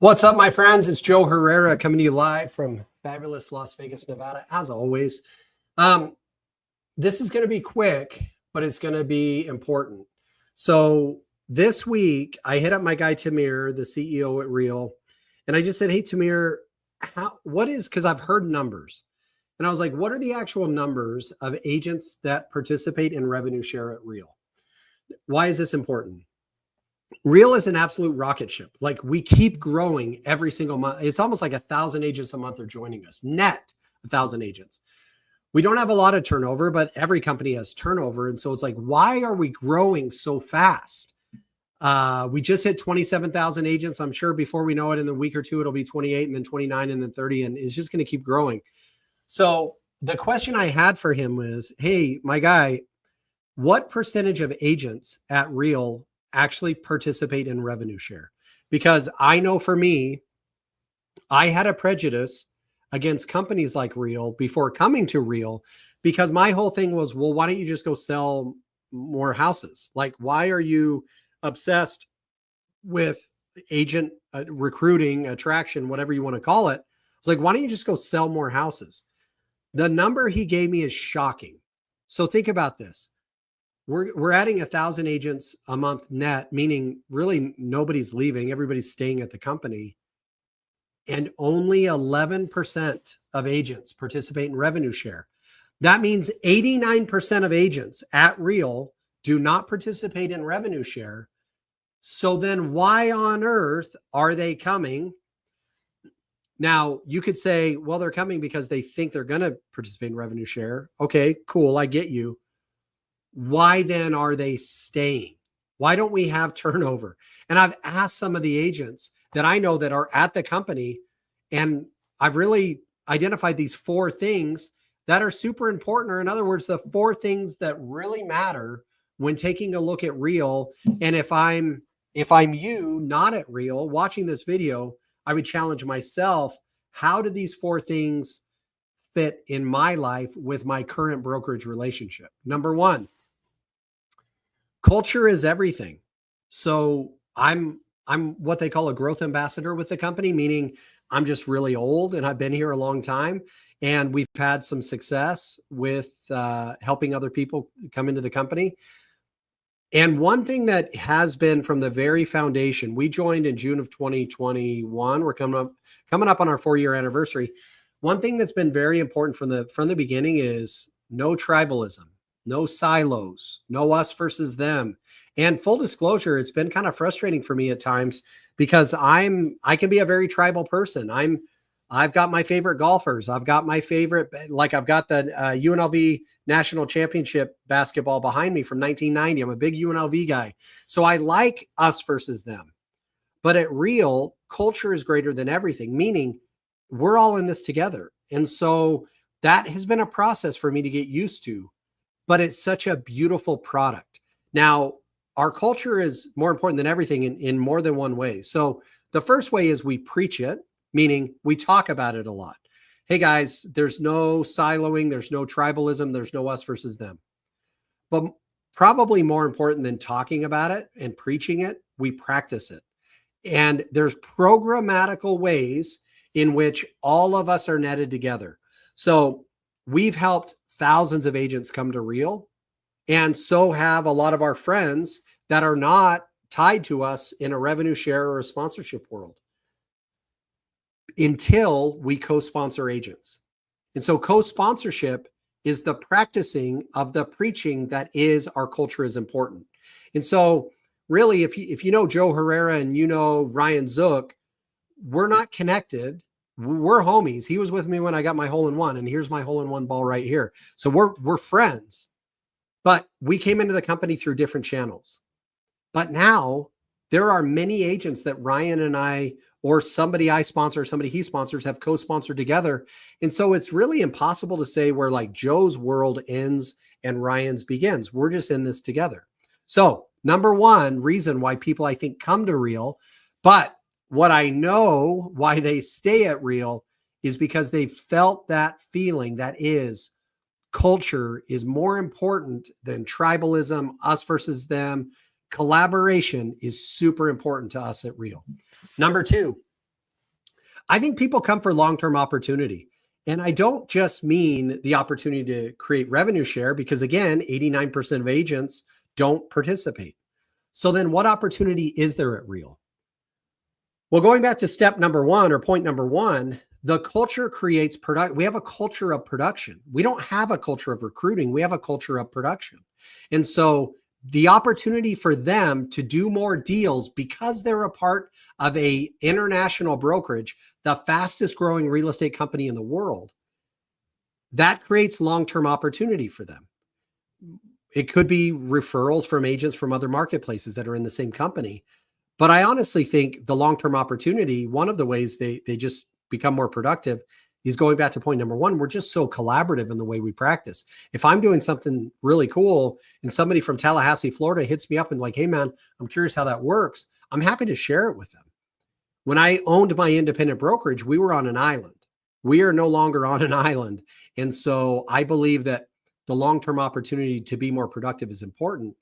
What's up, my friends? It's Joe Herrera coming to you live from fabulous Las Vegas, Nevada, as always. This is going to be quick, but it's going to be important. So this week, I hit up my guy, Tamir, the CEO at Real, and I just said, hey, Tamir, because I've heard numbers. And I was like, what are the actual numbers of agents that participate in revenue share at Real? Why is this important? Real is an absolute rocket ship. Like, we keep growing every single month. It's almost like 1,000 agents a month are joining us, net 1,000 agents. We don't have a lot of turnover, but every company has turnover. And so it's like, why are we growing so fast? We just hit 27,000 agents. I'm sure before we know it, in a week or two, it'll be 28 and then 29 and then 30, and it's just going to keep growing. So the question I had for him was, hey, my guy, what percentage of agents at Real actually participate in revenue share? Because I know for me, I had a prejudice against companies like Real before coming to Real, because my whole thing was, well, why don't you just go sell more houses? Like, why are you obsessed with agent recruiting, attraction, whatever you want to call it? It's like, why don't you just go sell more houses? The number he gave me is shocking. So think about this. We're adding 1,000 agents a month net, meaning really nobody's leaving. Everybody's staying at the company. And only 11% of agents participate in revenue share. That means 89% of agents at Real do not participate in revenue share. So then why on earth are they coming? Now, you could say, well, they're coming because they think they're going to participate in revenue share. Okay, cool. I get you. Why then are they staying? Why don't we have turnover? And I've asked some of the agents that I know that are at the company, and I've really identified these 4 things that are super important, or in other words, the 4 things that really matter when taking a look at Real. And if I'm you, not at Real, watching this video, I would challenge myself, how do these 4 things fit in my life with my current brokerage relationship? Number 1, culture is everything. So I'm what they call a growth ambassador with the company, meaning I'm just really old and I've been here a long time, and we've had some success with helping other people come into the company. And one thing that has been from the very foundation, we joined in June of 2021. We're coming up on our 4-year anniversary. One thing that's been very important from the beginning is no tribalism, no silos, no us versus them. And full disclosure, it's been kind of frustrating for me at times, because I can be a very tribal person. I've got my favorite golfers. I've got my favorite, like I've got the UNLV National Championship basketball behind me from 1990. I'm a big UNLV guy. So I like us versus them. But at Real, culture is greater than everything, meaning we're all in this together. And so that has been a process for me to get used to, but it's such a beautiful product. Now, our culture is more important than everything in more than one way. So the first way is we preach it, meaning we talk about it a lot. Hey guys, there's no siloing, there's no tribalism, there's no us versus them. But probably more important than talking about it and preaching it, we practice it. And there's programmatical ways in which all of us are netted together. So we've helped thousands of agents come to Real, and so have a lot of our friends that are not tied to us in a revenue share or a sponsorship world, until we co-sponsor agents. And so co-sponsorship is the practicing of the preaching that is our culture is important. And so really, if you know Joe Herrera and you know Ryan Zook, we're not connected. We're homies. He was with me when I got my hole-in-one, and here's my hole-in-one ball right here. So we're friends, but we came into the company through different channels. But now there are many agents that Ryan and I, or somebody I sponsor, somebody he sponsors, have co-sponsored together. And so it's really impossible to say where like Joe's world ends and Ryan's begins. We're just in this together. So number 1 reason why people, I think, come to Real, but what I know why they stay at Real is because they felt that feeling, that is, culture is more important than tribalism, us versus them. Collaboration is super important to us at Real. Number 2, I think people come for long-term opportunity. And I don't just mean the opportunity to create revenue share, because again, 89% of agents don't participate. So then what opportunity is there at Real? Well, going back to step number one, or point number one, the culture creates product. We have a culture of production. We don't have a culture of recruiting. We have a culture of production. And so the opportunity for them to do more deals, because they're a part of a international brokerage, the fastest growing real estate company in the world, that creates long-term opportunity for them. It could be referrals from agents from other marketplaces that are in the same company. But I honestly think the long-term opportunity, one of the ways they just become more productive, is going back to point number one. We're just so collaborative in the way we practice. If I'm doing something really cool and somebody from Tallahassee, Florida hits me up and like, hey man, I'm curious how that works, I'm happy to share it with them. When I owned my independent brokerage, we were on an island. We are no longer on an island. And so I believe that the long-term opportunity to be more productive is important.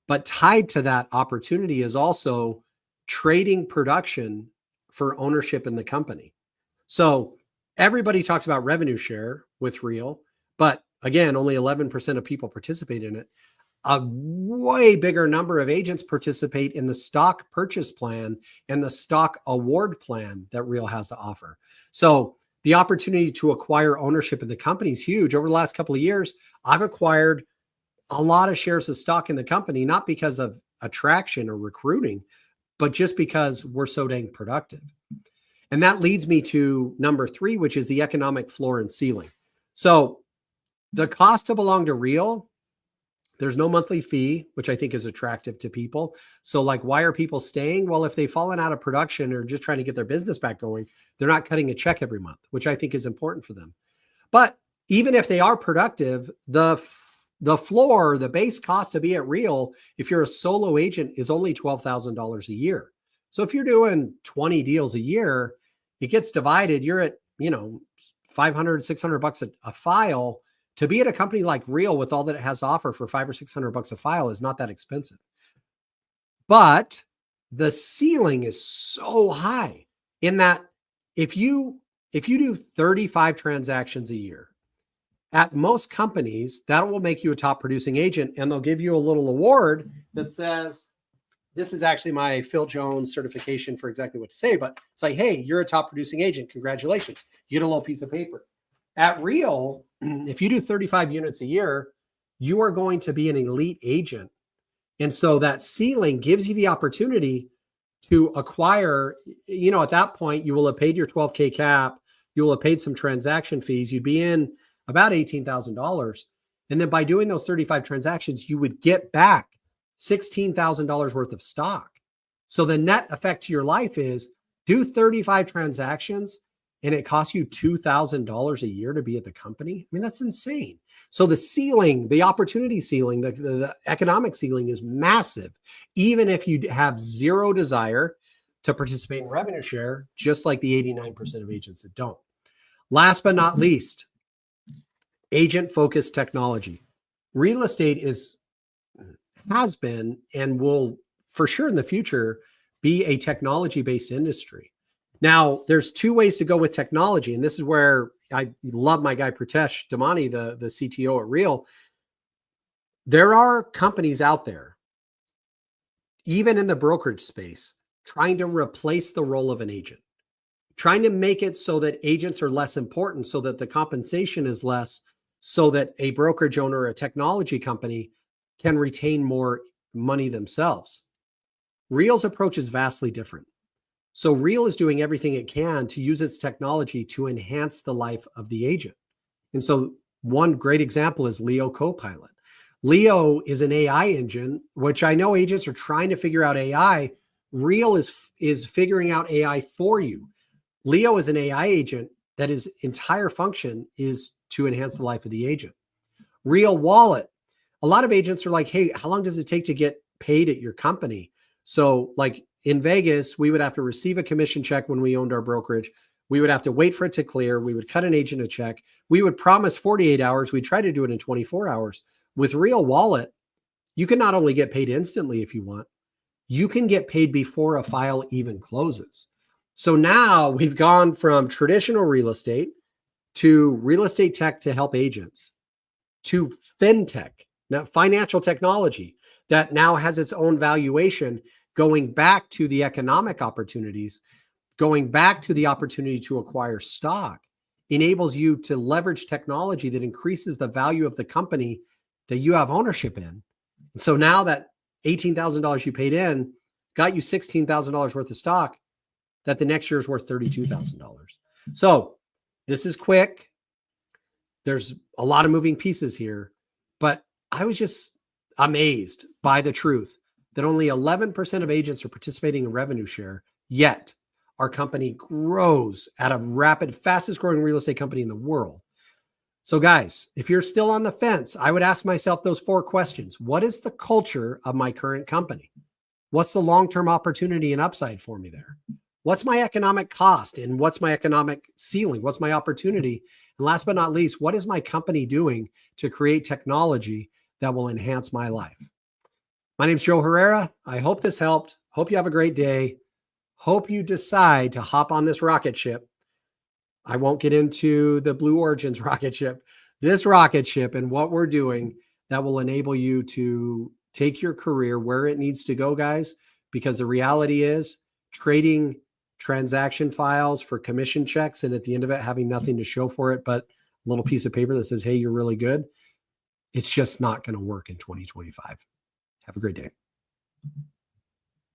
But tied to that opportunity is also trading production for ownership in the company. So everybody talks about revenue share with Real, but again, only 11% of people participate in it. A way bigger number of agents participate in the stock purchase plan and the stock award plan that Real has to offer. So the opportunity to acquire ownership in the company is huge. Over the last couple of years, I've acquired a lot of shares of stock in the company, not because of attraction or recruiting, but just because we're so dang productive. And that leads me to number three, which is the economic floor and ceiling. So the cost to belong to Real, there's no monthly fee, which I think is attractive to people. So like, why are people staying? Well, if they've fallen out of production or just trying to get their business back going, they're not cutting a check every month, which I think is important for them. But even if they are productive, the floor, the base cost to be at Real, if you're a solo agent, is only $12,000 a year. So if you're doing 20 deals a year, it gets divided. You're at, $500, $600 a file. To be at a company like Real with all that it has to offer for $500 or $600 a file is not that expensive. But the ceiling is so high in that if you do 35 transactions a year, at most companies, that will make you a top producing agent, and they'll give you a little award that says, this is actually my Phil Jones certification for exactly what to say, but it's like, hey, you're a top producing agent. Congratulations. You get a little piece of paper. At Real, if you do 35 units a year, you are going to be an elite agent. And so that ceiling gives you the opportunity to acquire, at that point, you will have paid your $12K cap. You will have paid some transaction fees. You'd be in about $18,000. And then by doing those 35 transactions, you would get back $16,000 worth of stock. So the net effect to your life is do 35 transactions and it costs you $2,000 a year to be at the company. I mean, that's insane. So the ceiling, the opportunity ceiling, the economic ceiling is massive, even if you have zero desire to participate in revenue share, just like the 89% of agents that don't. Last but not least, agent-focused technology. Real estate has been and will for sure in the future be a technology-based industry. Now, there's two ways to go with technology, and this is where I love my guy Pritesh Damani, the CTO at Real. There are companies out there, even in the brokerage space, trying to replace the role of an agent, trying to make it so that agents are less important, so that the compensation is less, so that a brokerage owner or a technology company can retain more money themselves. Real's approach is vastly different. So Real is doing everything it can to use its technology to enhance the life of the agent. And so one great example is Leo Copilot. Leo is an AI engine, which I know agents are trying to figure out AI. Real is figuring out AI for you. Leo is an AI agent that his entire function is to enhance the life of the agent. Real Wallet. A lot of agents are like, hey, how long does it take to get paid at your company? So like in Vegas, we would have to receive a commission check when we owned our brokerage. We would have to wait for it to clear. We would cut an agent a check. We would promise 48 hours. We'd try to do it in 24 hours. With Real Wallet, you can not only get paid instantly if you want, you can get paid before a file even closes. So now we've gone from traditional real estate to real estate tech to help agents to fintech, now financial technology that now has its own valuation, going back to the economic opportunities, going back to the opportunity to acquire stock, enables you to leverage technology that increases the value of the company that you have ownership in. And so now that $18,000 you paid in got you $16,000 worth of stock that the next year is worth $32,000. So this is quick. There's a lot of moving pieces here, but I was just amazed by the truth that only 11% of agents are participating in revenue share, yet our company grows at a rapid, fastest growing real estate company in the world. So guys, if you're still on the fence, I would ask myself those 4 questions. What is the culture of my current company? What's the long-term opportunity and upside for me there? What's my economic cost and what's my economic ceiling? What's my opportunity? And last but not least, what is my company doing to create technology that will enhance my life? My name's Joe Herrera. I hope this helped. Hope you have a great day. Hope you decide to hop on this rocket ship. I won't get into the Blue Origins rocket ship. This rocket ship and what we're doing that will enable you to take your career where it needs to go, guys, because the reality is trading transaction files for commission checks and at the end of it having nothing to show for it but a little piece of paper that says, hey, you're really good. It's just not going to work in 2025. Have a great day.